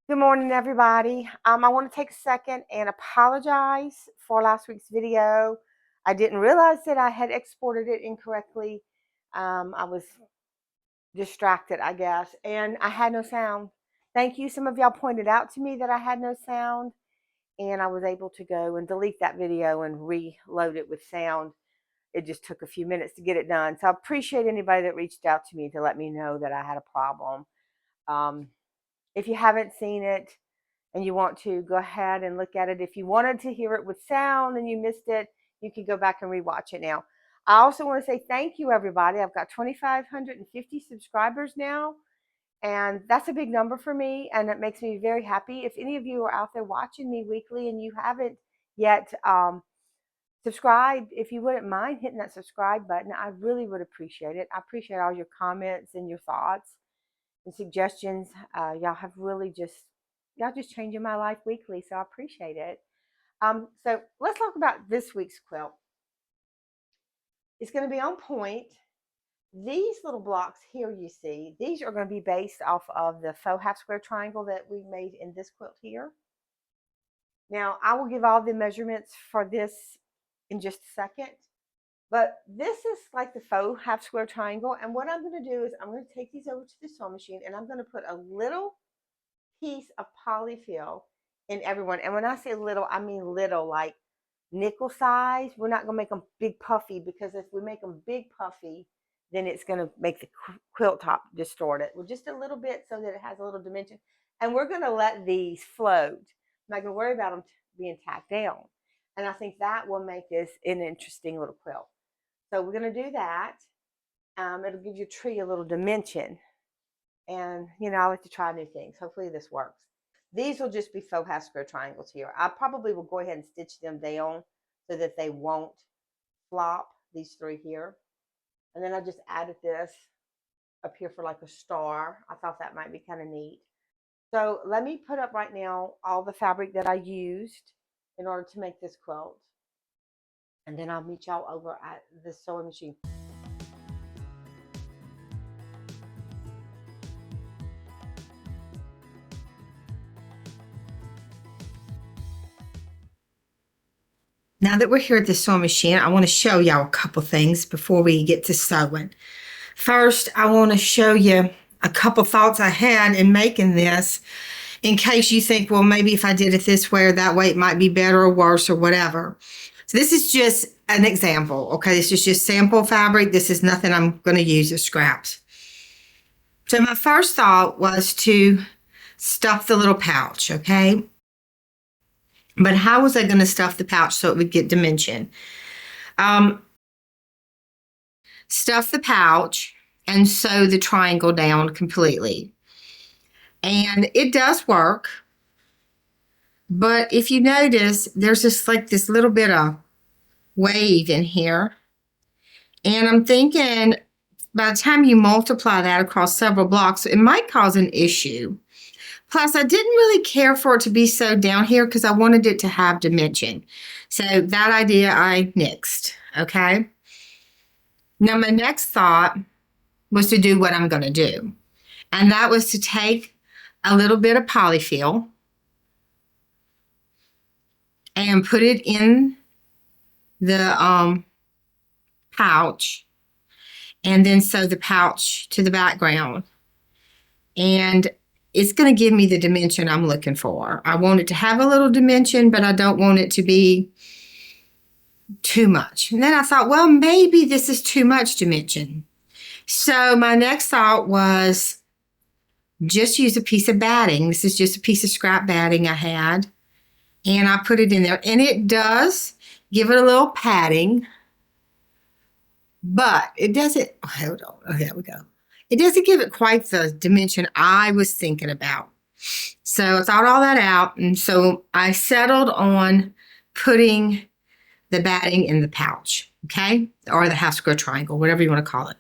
Good morning, everybody. I want to take a second and apologize for last week's video. I didn't realize that I had exported it incorrectly. I was distracted, I guess, and I had no sound. Thank you. Some of y'all pointed out to me that I had no sound, and I was able to go and delete that video and reload it with sound. It just took a few minutes to get it done. So I appreciate anybody that reached out to me to let me know that I had a problem. If you haven't seen it, and you want to go ahead and look at it. If you wanted to hear it with sound and you missed it, you can go back and rewatch it now. I also want to say thank you, everybody. I've got 2,550 subscribers now, and that's a big number for me, and it makes me very happy. If any of you are out there watching me weekly and you haven't yet subscribed, if you wouldn't mind hitting that subscribe button, I really would appreciate it. I appreciate all your comments and your thoughts and suggestions. Y'all have really y'all just changing my life weekly, so I appreciate it. So let's talk about this week's quilt. It's going to be on point. These little blocks here you see, these are going to be based off of the faux half square triangle that we made in this quilt here. Now, I will give all the measurements for this in just a second, but this is like the faux half square triangle, and what I'm going to do is I'm going to take these over to the sewing machine, and I'm going to put a little piece of polyfill in every one. And when I say little, I mean little, like nickel size. We're not going to make them big puffy, because if we make them big puffy, then it's going to make the quilt top distorted. Well, just a little bit so that it has a little dimension. And we're going to let these float. I'm not going to worry about them being tacked down. And I think that will make this an interesting little quilt. So we're going to do that. It'll give your tree a little dimension. And, you know, I like to try new things. Hopefully this works. These will just be faux half square triangles here. I probably will go ahead and stitch them down so that they won't flop, these three here. And then I just added this up here for like a star. I thought that might be kind of neat. So let me put up right now all the fabric that I used in order to make this quilt. And then I'll meet y'all over at the sewing machine. Now that we're here at the sewing machine, I want to show y'all a couple things before we get to sewing. First, I want to show you a couple thoughts I had in making this, in case you think, well, maybe if I did it this way or that way, it might be better or worse or whatever. So this is just an example, okay? This is just sample fabric. This is nothing I'm going to use as scraps. So my first thought was to stuff the little pouch, okay? But how was I going to stuff the pouch so it would get dimension? Stuff the pouch and sew the triangle down completely. And it does work. But if you notice, there's just like this little bit of wave in here. And I'm thinking by the time you multiply that across several blocks, it might cause an issue. Plus, I didn't really care for it to be sewed down here because I wanted it to have dimension. So that idea I nixed, okay? Now, my next thought was to do what I'm going to do. And that was to take a little bit of polyfill and put it in the pouch, and then sew the pouch to the background. And it's going to give me the dimension I'm looking for. I want it to have a little dimension, but I don't want it to be too much. And then I thought, well, maybe this is too much dimension. So my next thought was just use a piece of batting. This is just a piece of scrap batting I had. And I put it in there. And it does give it a little padding. But it doesn't, hold on, oh, there we go. It doesn't give it quite the dimension I was thinking about. So I thought all that out. And so I settled on putting the batting in the pouch, okay? Or the half square triangle, whatever you want to call it.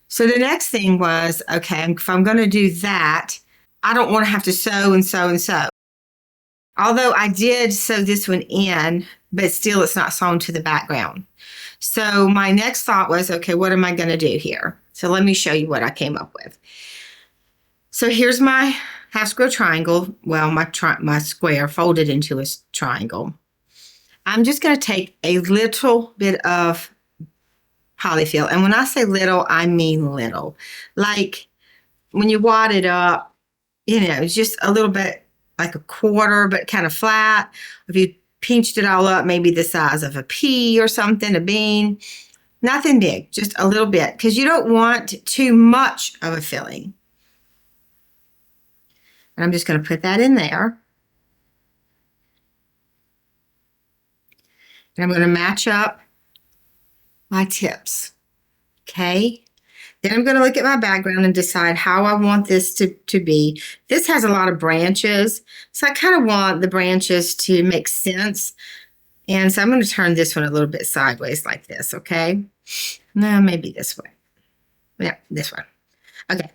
So the next thing was, okay, if I'm going to do that, I don't want to have to sew and sew and sew. Although I did sew this one in, but still it's not sewn to the background. So my next thought was, okay, what am I going to do here? So let me show you what I came up with. So here's my half square triangle. Well, my square folded into a triangle. I'm just going to take a little bit of polyfill. And when I say little, I mean little. Like when you wad it up, it's just a little bit like a quarter, but kind of flat. If you pinched it all up, maybe the size of a pea or something, a bean. Nothing big, just a little bit, because you don't want too much of a filling. And I'm just going to put that in there. And I'm going to match up my tips. Okay. Then I'm going to look at my background and decide how I want this to be. This has a lot of branches, so I kind of want the branches to make sense. And so I'm going to turn this one a little bit sideways like this, okay? No, maybe this way. Yeah, this one. Okay.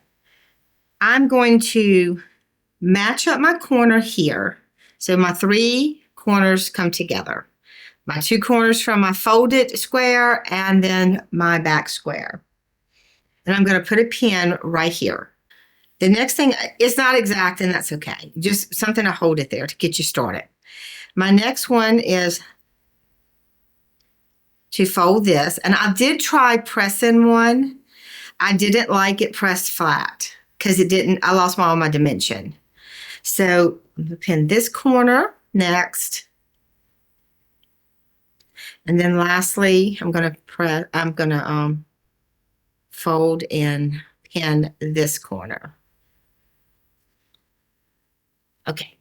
I'm going to match up my corner here. So my 3 corners come together. My 2 corners from my folded square and then my back square. And I'm going to put a pin right here. The next thing is not exact, and that's okay. Just something to hold it there to get you started. My next one is to fold this. And I did try pressing one. I didn't like it pressed flat because I lost all my dimension. So I'm going to pin this corner next. And then lastly, I'm going to fold and pin this corner. Okay.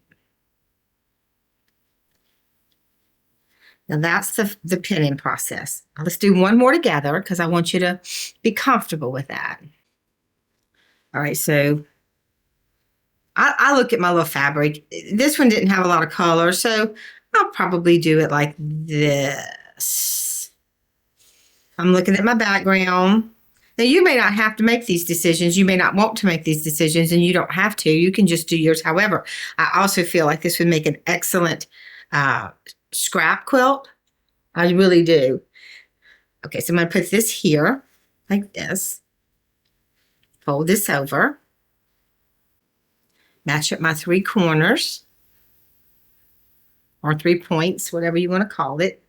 Now that's the pinning process. Now let's do one more together because I want you to be comfortable with that. All right, so I look at my little fabric. This one didn't have a lot of color, so I'll probably do it like this. I'm looking at my background. Now, you may not have to make these decisions. You may not want to make these decisions, and you don't have to. You can just do yours. However, I also feel like this would make an excellent scrap quilt. I really do. Okay, so I'm going to put this here like this. Fold this over. Match up my 3 corners or 3 points, whatever you want to call it.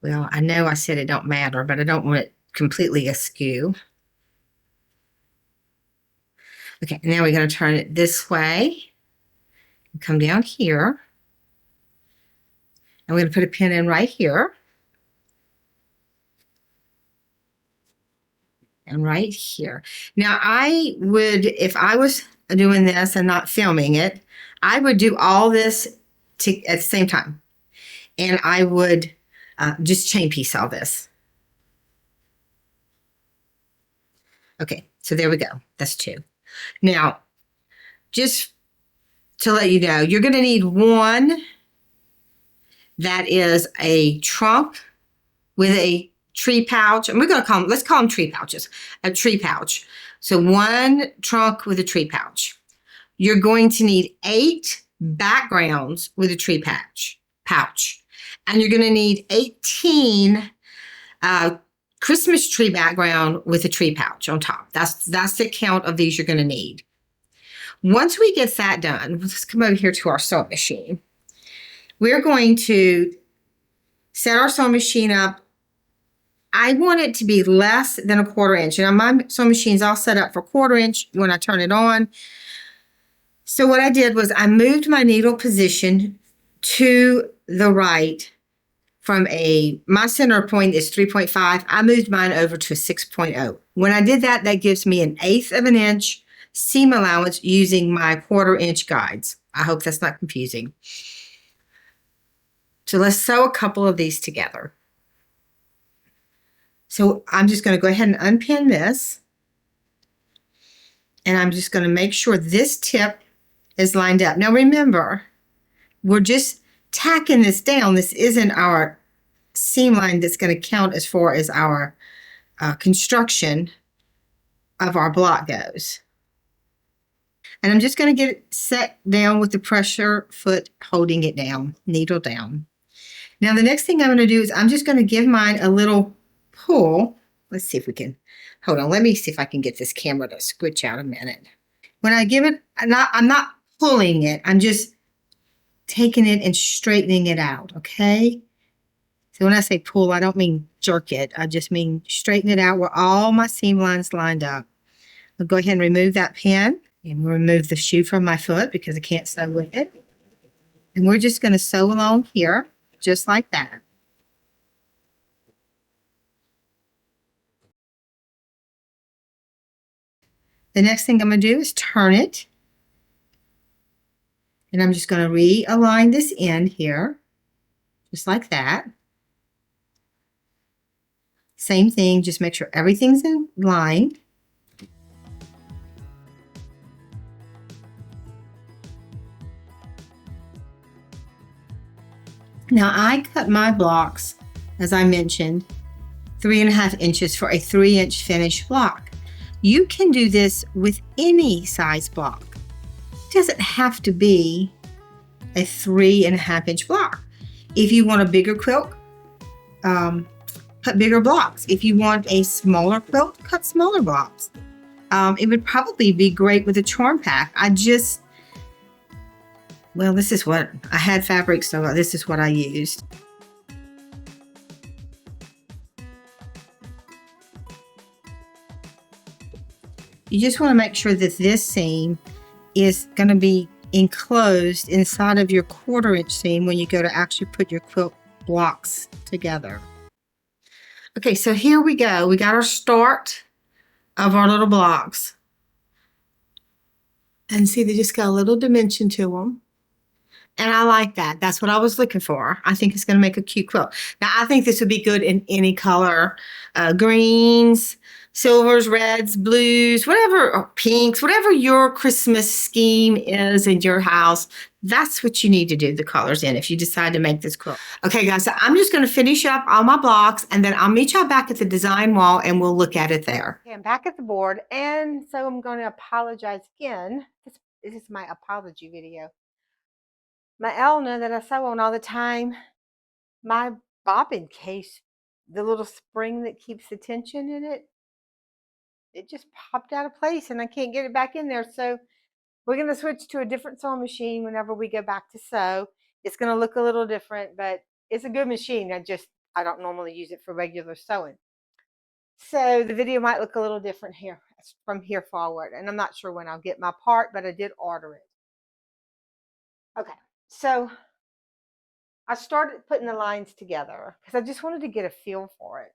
Well, I know I said it don't matter, but I don't want it completely askew. Okay, now we're going to turn it this way. Come down here. And we're going to put a pin in right here. And right here. Now, I would, if I was doing this and not filming it, I would do all this at the same time. And I would just chain piece all this. Okay, so there we go. That's 2. Now, just to let you know, you're going to need one that is a trunk with a tree pouch. And we're going to call them, let's call them tree pouches. A tree pouch. So 1 trunk with a tree pouch. You're going to need 8 backgrounds with a tree pouch. And you're going to need 18 Christmas tree background with a tree pouch on top. That's the count of these you're going to need. Once we get that done, let's come over here to our sewing machine. We're going to set our sewing machine up. I want it to be less than a 1/4 inch. Now my sewing machine's all set up for 1/4 inch when I turn it on. So what I did was I moved my needle position to the right from my center point is 3.5. I moved mine over to 6.0. When I did that, that gives me an 1/8 of an inch seam allowance using my 1/4 inch guides. I hope that's not confusing. So let's sew a couple of these together. So I'm just going to go ahead and unpin this. And I'm just going to make sure this tip is lined up. Now remember, we're just tacking this down. This isn't our seam line that's going to count as far as our construction of our block goes. And I'm just going to get it set down with the pressure foot holding it down, needle down. Now the next thing I'm going to do is I'm just going to give mine a little pull let's see if we can, hold on, let me see if I can get this camera to switch out a minute. When I give it, I'm not pulling it, I'm just taking it and straightening it out, okay? So when I say pull, I don't mean jerk it. I just mean straighten it out where all my seam lines lined up. I'll go ahead and remove that pin and remove the shoe from my foot because I can't sew with it. And we're just going to sew along here, just like that. The next thing I'm going to do is turn it. And I'm just going to realign this end here, just like that. Same thing, just make sure everything's in line. Now I cut my blocks, as I mentioned, 3.5 inches for a 3-inch finished block. You can do this with any size block. It doesn't have to be a 3.5-inch block. If you want a bigger quilt, cut bigger blocks. If you want a smaller quilt, cut smaller blocks. It would probably be great with a charm pack. Well, this is what I had fabric, so this is what I used. You just want to make sure that this seam is going to be enclosed inside of your 1/4-inch seam when you go to actually put your quilt blocks together. Okay, so here we go. We got our start of our little blocks. And see, they just got a little dimension to them. And I like that. That's what I was looking for. I think it's going to make a cute quilt. Now, I think this would be good in any color. Greens, silvers, reds, blues, whatever, or pinks, whatever your Christmas scheme is in your house. That's what you need to do the colors in if you decide to make this quilt. Okay, guys, so I'm just going to finish up all my blocks, and then I'll meet y'all back at the design wall, and we'll look at it there. Okay, I'm back at the board, and so I'm going to apologize again. This is my apology video. My Elna that I sew on all the time, my bobbin case, the little spring that keeps the tension in it, it just popped out of place and I can't get it back in there. So we're going to switch to a different sewing machine whenever we go back to sew. It's going to look a little different, but it's a good machine. I don't normally use it for regular sewing. So the video might look a little different here from here forward. And I'm not sure when I'll get my part, but I did order it. Okay, so I started putting the lines together because I just wanted to get a feel for it.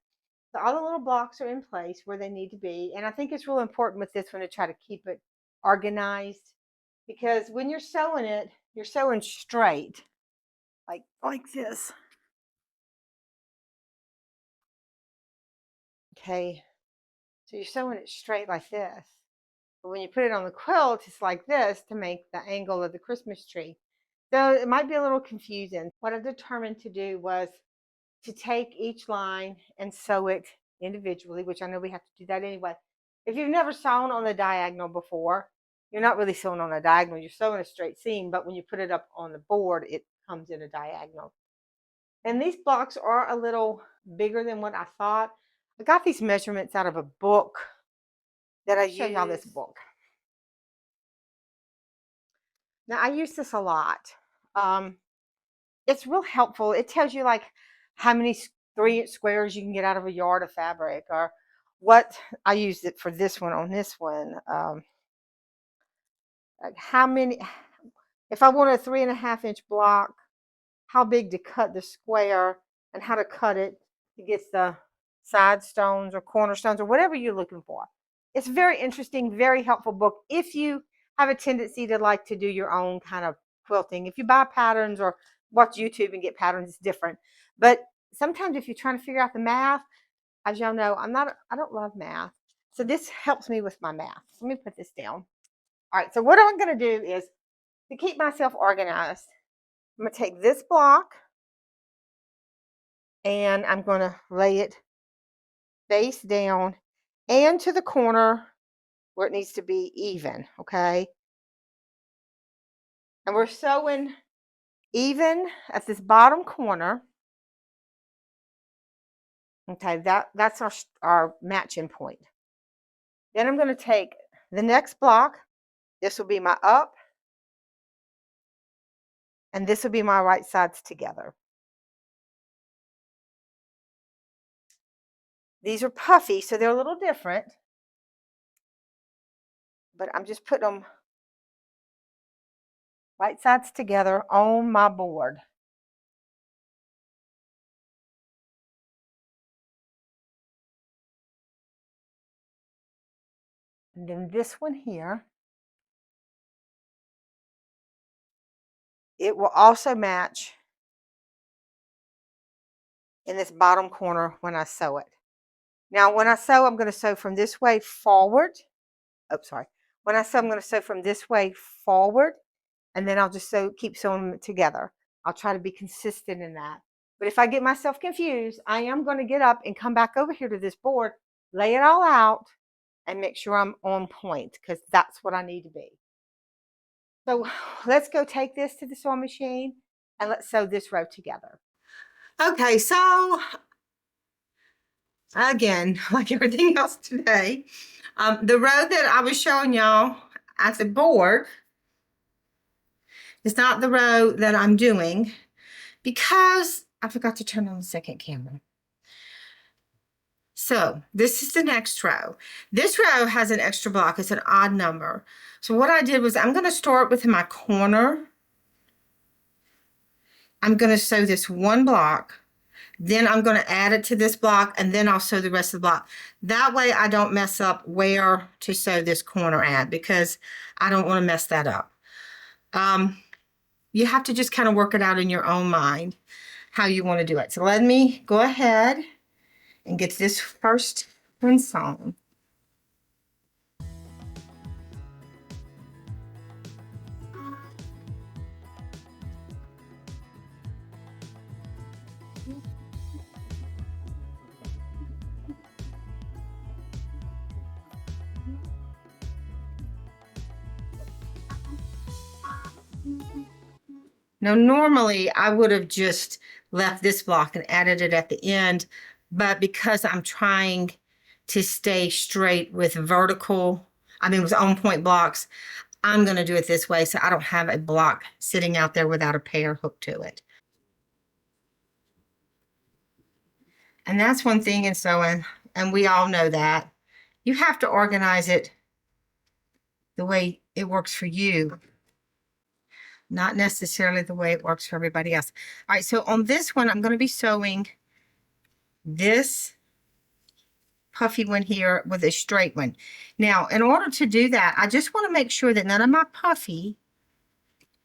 So all the little blocks are in place where they need to be. And I think it's real important with this one to try to keep it organized because when you're sewing it, you're sewing straight, like this. Okay. So you're sewing it straight like this. But when you put it on the quilt, it's like this to make the angle of the Christmas tree. So it might be a little confusing. What I determined to do was to take each line and sew it individually, which I know we have to do that anyway. If you've never sewn on the diagonal before, you're not really sewing on a diagonal, you're sewing a straight seam, but when you put it up on the board, it comes in a diagonal. And these blocks are a little bigger than what I thought. I got these measurements out of a book that I use. Show y'all this book. Now I use this a lot. It's real helpful. It tells you like how many 3-inch squares you can get out of a yard of fabric, or what I used it for this one on this one. Like how many, if I want a 3.5-inch block, how big to cut the square and how to cut it to get the side stones or cornerstones or whatever you're looking for. It's very interesting, very helpful book if you have a tendency to like to do your own kind of quilting. If you buy patterns or watch YouTube and get patterns, it's different. But sometimes if you're trying to figure out the math, as y'all know, I don't love math. So this helps me with my math. Let me put this down. All right, so what I'm going to do is to keep myself organized, I'm going to take this block and I'm going to lay it face down and to the corner where it needs to be even, okay? And we're sewing even at this bottom corner. Okay, that's our matching point. Then I'm going to take the next block. This will be my up, and this will be my right sides together. These are puffy, so they're a little different, but I'm just putting them right sides together on my board. And then this one here, it will also match in this bottom corner when I sew it. Now, when I sew, I'm going to sew from this way forward. Oh, sorry. When I sew, I'm going to sew from this way forward, and then I'll just keep sewing them together. I'll try to be consistent in that. But if I get myself confused, I am going to get up and come back over here to this board, lay it all out, and make sure I'm on point, because that's what I need to be. So let's go take this to the sewing machine and let's sew this row together. Okay, so again, like everything else today, the row that I was showing y'all at the board is not the row that I'm doing because I forgot to turn on the second camera. So this is the next row. This row has an extra block. It's an odd number. So what I did was I'm going to start with my corner. I'm going to sew this one block. Then I'm going to add it to this block, and then I'll sew the rest of the block. That way I don't mess up where to sew this corner at, because I don't want to mess that up. You have to just kind of work it out in your own mind how you want to do it. So let me go ahead and get this first one sewn. Now, normally I would have just left this block and added it at the end, but because I'm trying to stay straight with with on point blocks, I'm going to do it this way so I don't have a block sitting out there without a pair hooked to it. And that's one thing in sewing, and we all know that. You have to organize it the way it works for you, not necessarily the way it works for everybody else. All right, so on this one, I'm going to be sewing this puffy one here with a straight one. Now, in order to do that, I just want to make sure that none of my puffy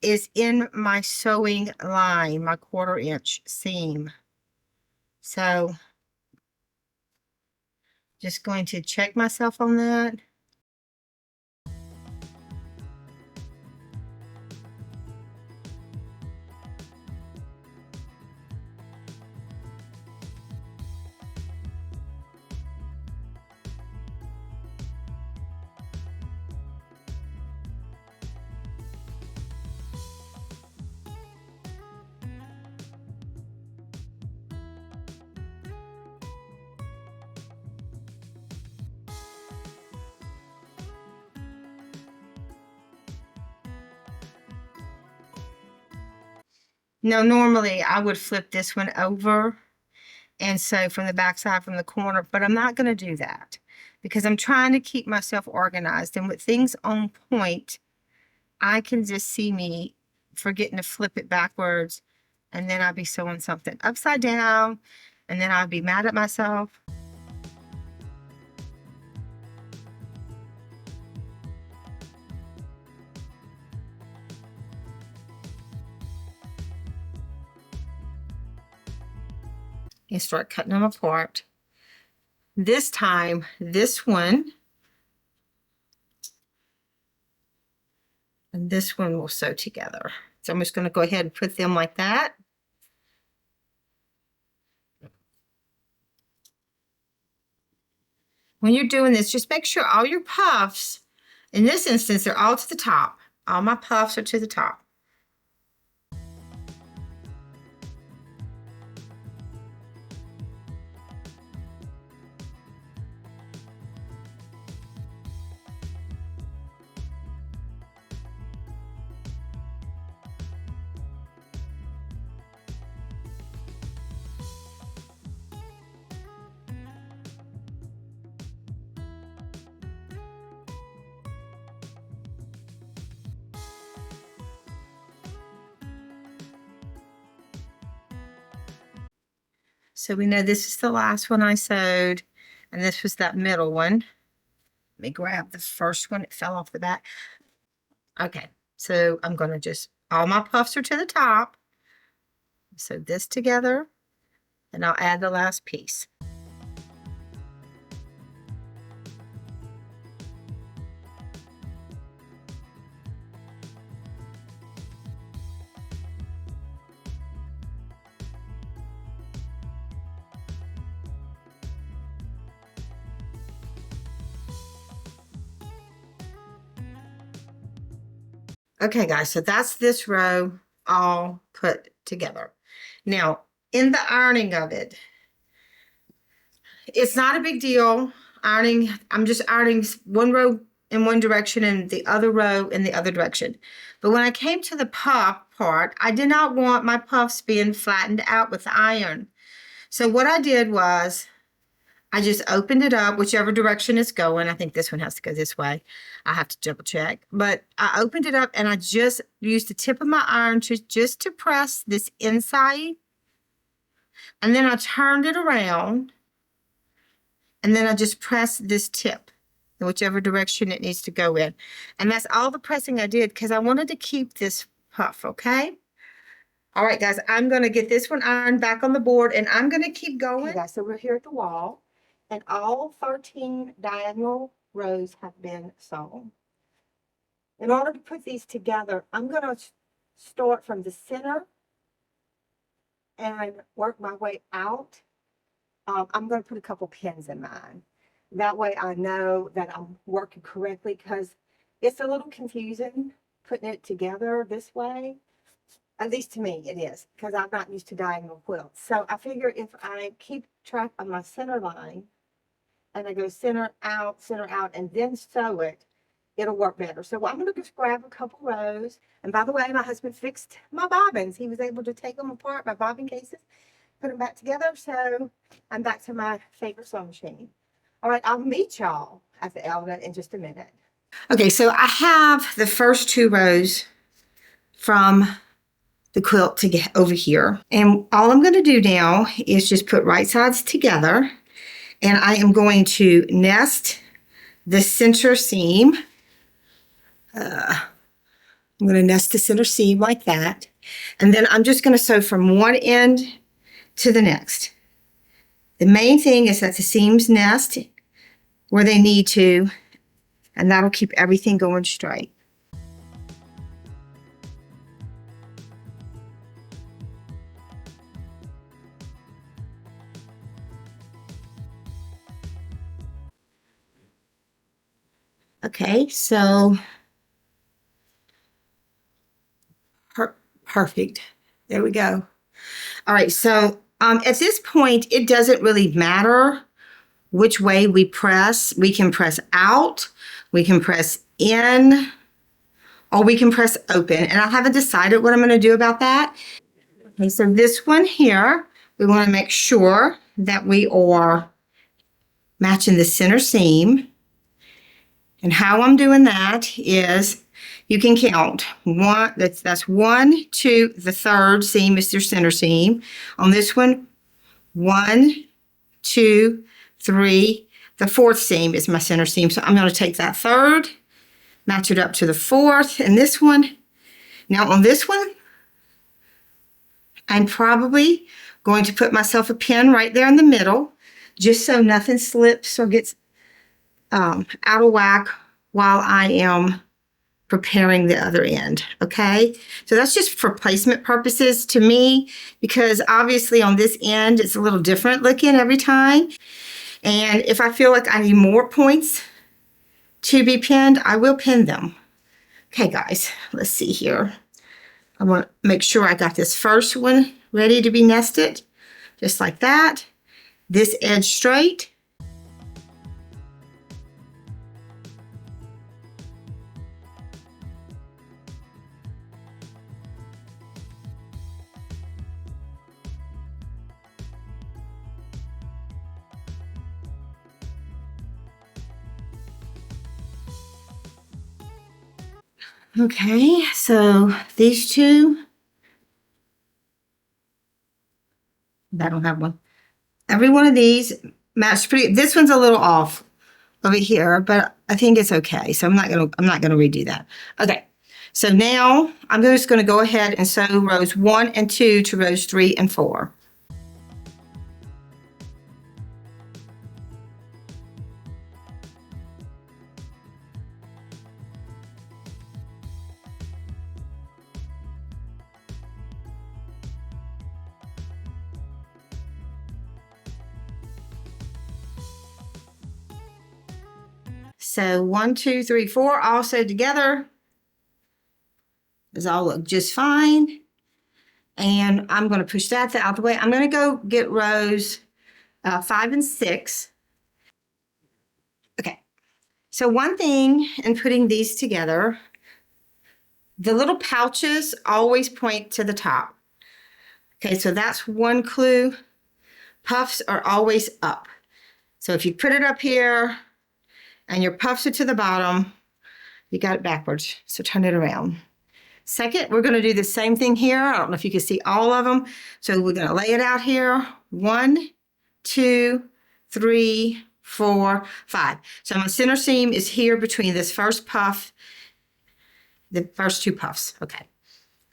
is in my sewing line, my 1/4 inch seam. So just going to check myself on that. Now, normally I would flip this one over and sew from the back side from the corner, but I'm not going to do that because I'm trying to keep myself organized. And with things on point, I can just see me forgetting to flip it backwards, and then I'll be sewing something upside down, and then I'll be mad at myself. And start cutting them apart. This time, this one and this one will sew together. So I'm just going to go ahead and put them like that. When you're doing this, just make sure all your puffs, in this instance, they're all to the top. All my puffs are to the top. So we know this is the last one I sewed, and this was that middle one. Let me grab the first one. It fell off the back. Okay, so I'm going to just, all my puffs are to the top. Sew this together, and I'll add the last piece. Okay, guys, so that's this row all put together. Now, in the ironing of it, it's not a big deal. Ironing, I'm just ironing one row in one direction and the other row in the other direction. But when I came to the puff part, I did not want my puffs being flattened out with the iron. So what I did was I just opened it up, whichever direction it's going. I think this one has to go this way. I have to double check. But I opened it up and I just used the tip of my iron just to press this inside. And then I turned it around. And then I just pressed this tip in whichever direction it needs to go in. And that's all the pressing I did because I wanted to keep this puff, okay? All right, guys, I'm going to get this one ironed back on the board and I'm going to keep going. Okay, guys, so we're here at the wall. And all 13 diagonal rows have been sewn. In order to put these together, I'm going to start from the center and work my way out. I'm going to put a couple pins in mine. That way I know that I'm working correctly because it's a little confusing putting it together this way. At least to me it is because I'm not used to diagonal quilts. So I figure if I keep track of my center line, and I go center out, and then sew it, it'll work better. So I'm going to just grab a couple rows. And by the way, my husband fixed my bobbins. He was able to take them apart, my bobbin cases, put them back together. So I'm back to my favorite sewing machine. All right, I'll meet y'all at the outlet in just a minute. Okay, so I have the first two rows from the quilt to get over here. And all I'm going to do now is just put right sides together. And I am going to nest the center seam. I'm going to nest the center seam like that. And then I'm just going to sew from one end to the next. The main thing is that the seams nest where they need to, and that'll keep everything going straight. Okay, so perfect. There we go. All right, so at this point, it doesn't really matter which way we press. We can press out, we can press in, or we can press open. And I haven't decided what I'm going to do about that. Okay, so this one here, we want to make sure that we are matching the center seam. And how I'm doing that is you can count one, that's 1, 2, the third seam is your center seam. On this one, 1, 2, 3, the fourth seam is my center seam. So I'm going to take that third, match it up to the fourth, and this one. Now on this one, I'm probably going to put myself a pin right there in the middle, just so nothing slips or gets out of whack while I am preparing the other end. Okay, so that's just for placement purposes to me, because obviously on this end it's a little different looking every time, and if I feel like I need more points to be pinned, I will pin them. Okay guys, let's see here. I want to make sure I got this first one ready to be nested, just like that. This edge straight. Okay, so these two, I don't have one. Every one of these matched pretty. This one's a little off over here, but I think it's okay. So I'm not gonna redo that. Okay. So now I'm just gonna go ahead and sew rows 1 and 2 to rows 3 and 4. So 1, 2, 3, 4 all sewed together. Does all look just fine. And I'm going to push that out the way. I'm going to go get rows 5 and 6. Okay. So one thing in putting these together, the little pouches always point to the top. Okay, so that's one clue. Puffs are always up. So if you put it up here and your puffs are to the bottom, you got it backwards. So turn it around. Second, we're going to do the same thing here. I don't know if you can see all of them. So we're going to lay it out here. 1, 2, 3, 4, 5. So my center seam is here between this first puff, the first 2 puffs. Okay.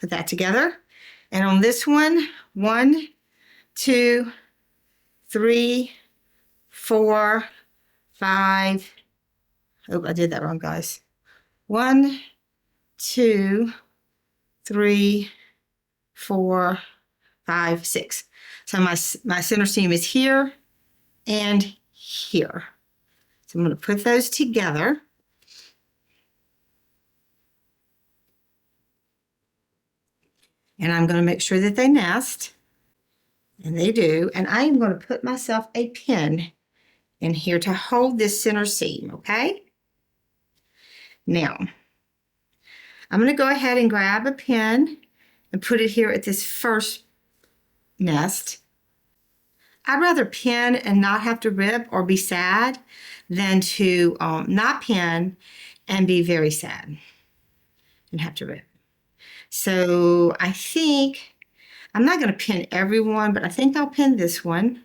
Put that together. And on this one, 1, 2, 3, 4, 5. Oh, I did that wrong, guys. 1, 2, 3, 4, 5, 6. So my center seam is here and here. So I'm going to put those together. And I'm going to make sure that they nest. And they do. And I am going to put myself a pin in here to hold this center seam, okay? Now, I'm going to go ahead and grab a pin and put it here at this first nest. I'd rather pin and not have to rip or be sad than to not pin and be very sad and have to rip. So I think, I'm not going to pin everyone, but I think I'll pin this one.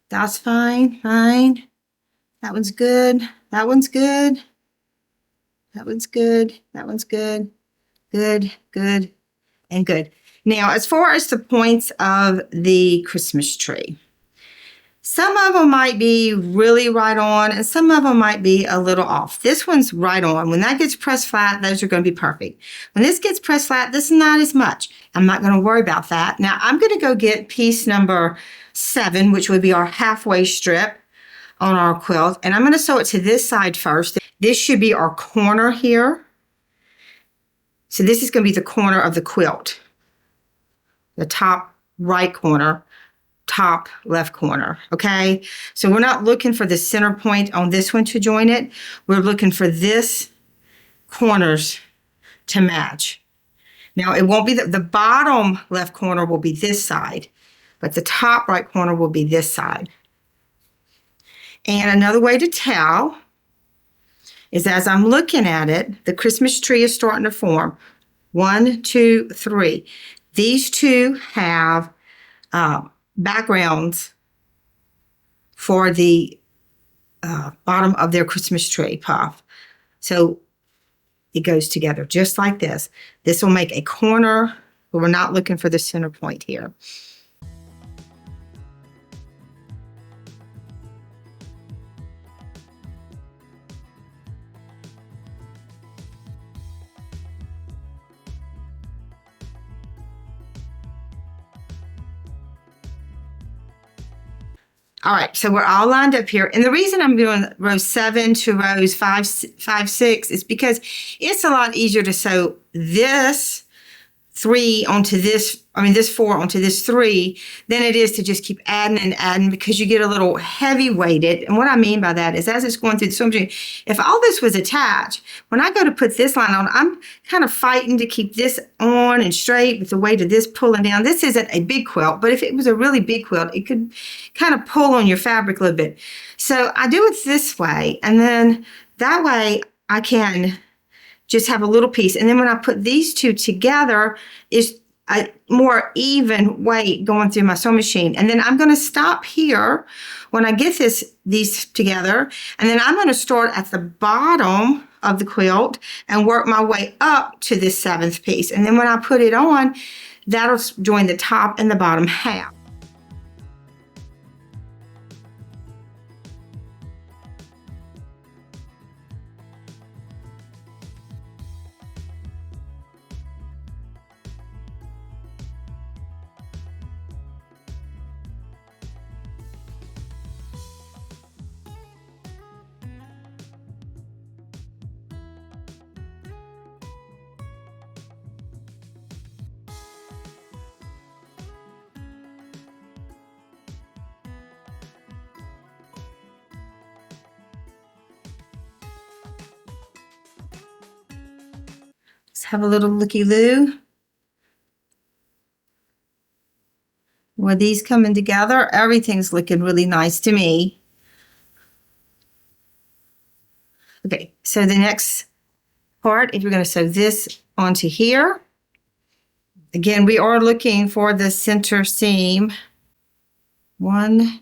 That's fine, fine. That one's good. That one's good. That one's good. That one's good. Good, good, and good. Now, as far as the points of the Christmas tree, some of them might be really right on, and some of them might be a little off. This one's right on. When that gets pressed flat, those are going to be perfect. When this gets pressed flat, this is not as much. I'm not going to worry about that. Now, I'm going to go get piece number 7, which would be our halfway strip on our quilt, and I'm going to sew it to this side first. This should be our corner here. So this is going to be the corner of the quilt. The top right corner, top left corner, okay? So we're not looking for the center point on this one to join it. We're looking for this corners to match. Now it won't be the bottom left corner will be this side, but the top right corner will be this side. And another way to tell is as I'm looking at it, the Christmas tree is starting to form. 1, 2, 3. These 2 have backgrounds for the bottom of their Christmas tree puff. So it goes together just like this. This will make a corner, but we're not looking for the center point here. All right, so we're all lined up here. And the reason I'm doing row 7 to rows 5, 6 is because it's a lot easier to sew this 3 onto this, this 4 onto this 3 than it is to just keep adding and adding, because you get a little heavy weighted. And what I mean by that is, as it's going through the sewing machine, if all this was attached, when I go to put this line on, I'm kind of fighting to keep this on and straight with the weight of this pulling down. This isn't a big quilt, but if it was a really big quilt, it could kind of pull on your fabric a little bit. So I do it this way, and then that way I can just have a little piece. And then when I put these two together, it's a more even weight going through my sewing machine. And then I'm going to stop here when I get these together. And then I'm going to start at the bottom of the quilt and work my way up to this 7th piece. And then when I put it on, that'll join the top and the bottom half. Let's have a little looky-loo. With these coming together, everything's looking really nice to me. Okay, so the next part, if you're going to sew this onto here, again, we are looking for the center seam. 1,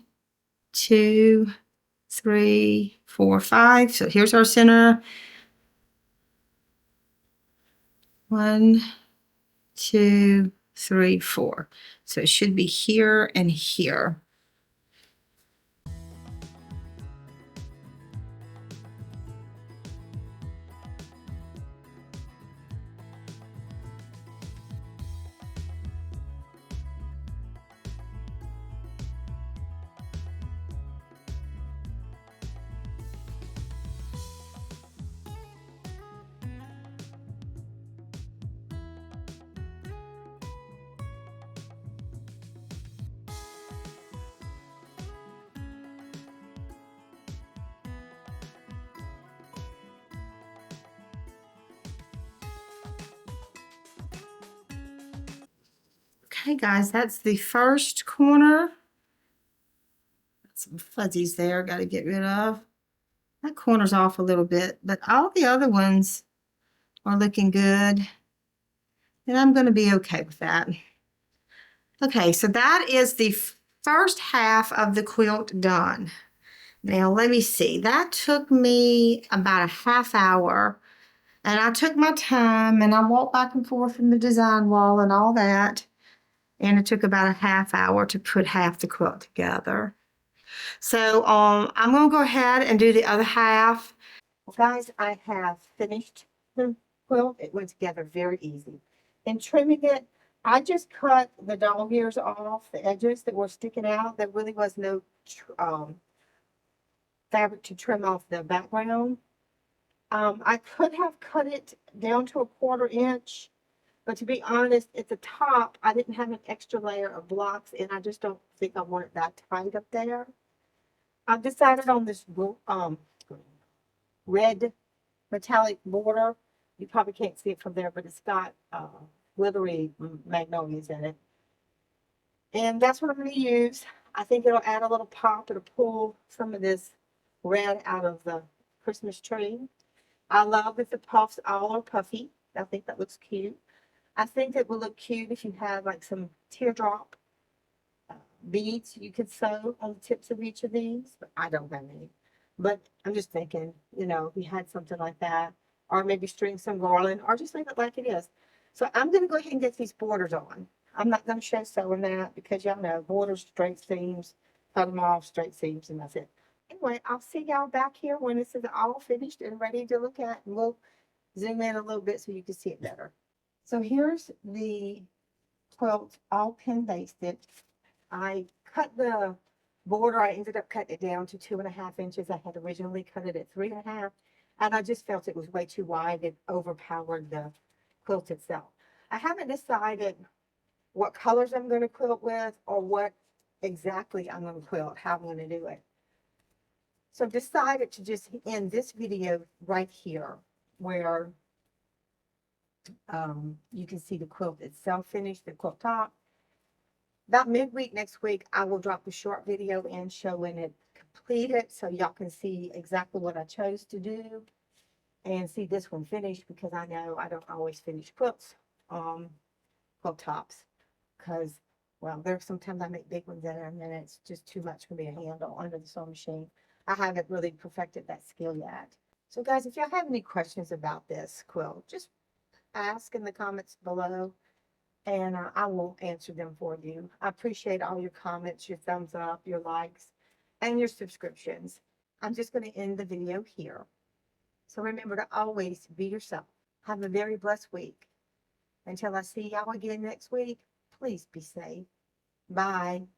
2, 3, 4, 5. So here's our center. 1, 2, 3, 4. So it should be here and here. Okay, guys, that's the first corner. Some fuzzies there, got to get rid of. That corner's off a little bit, but all the other ones are looking good. And I'm going to be okay with that. Okay, so that is the first half of the quilt done. Now, let me see. That took me about a half hour. And I took my time, and I walked back and forth from the design wall and all that. And it took about a half hour to put half the quilt together. So I'm going to go ahead and do the other half. Well, guys, I have finished the quilt. It went together very easy. In trimming it, I just cut the dog ears off, the edges that were sticking out. There really was no fabric to trim off the background. I could have cut it down to a 1/4 inch. But to be honest, at the top, I didn't have an extra layer of blocks, and I just don't think I want it that tight up there. I've decided on this red metallic border. You probably can't see it from there, but it's got glittery magnolias in it. And that's what I'm going to use. I think it'll add a little pop. It'll pull some of this red out of the Christmas tree. I love if the puffs all are puffy. I think that looks cute. I think it would look cute if you had like some teardrop beads you could sew on the tips of each of these, but I don't have any. But I'm just thinking, you know, if you had something like that, or maybe string some garland, or just leave it like it is. So I'm going to go ahead and get these borders on. I'm not going to show sewing that because y'all know borders, straight seams, cut them off, straight seams, and that's it. Anyway, I'll see y'all back here when this is all finished and ready to look at, and we'll zoom in a little bit so you can see it better. So here's the quilt all pin basted. I cut the border, I ended up cutting it down to 2.5 inches. I had originally cut it at 3.5, and I just felt it was way too wide. It overpowered the quilt itself. I haven't decided what colors I'm going to quilt with or what exactly I'm going to quilt, how I'm going to do it. So I've decided to just end this video right here where you can see the quilt itself finished, the quilt top. About midweek next week, I will drop a short video in showing it completed so y'all can see exactly what I chose to do and see this one finished, because I know I don't always finish quilts, quilt tops, because, well, there's sometimes I make big ones in there and then it's just too much for me to handle under the sewing machine. I haven't really perfected that skill yet. So guys, if y'all have any questions about this quilt, just ask in the comments below, and I will answer them for you. I appreciate all your comments, your thumbs up, your likes, and your subscriptions. I'm just going to end the video here. So remember to always be yourself. Have a very blessed week. Until I see y'all again next week, please be safe. Bye.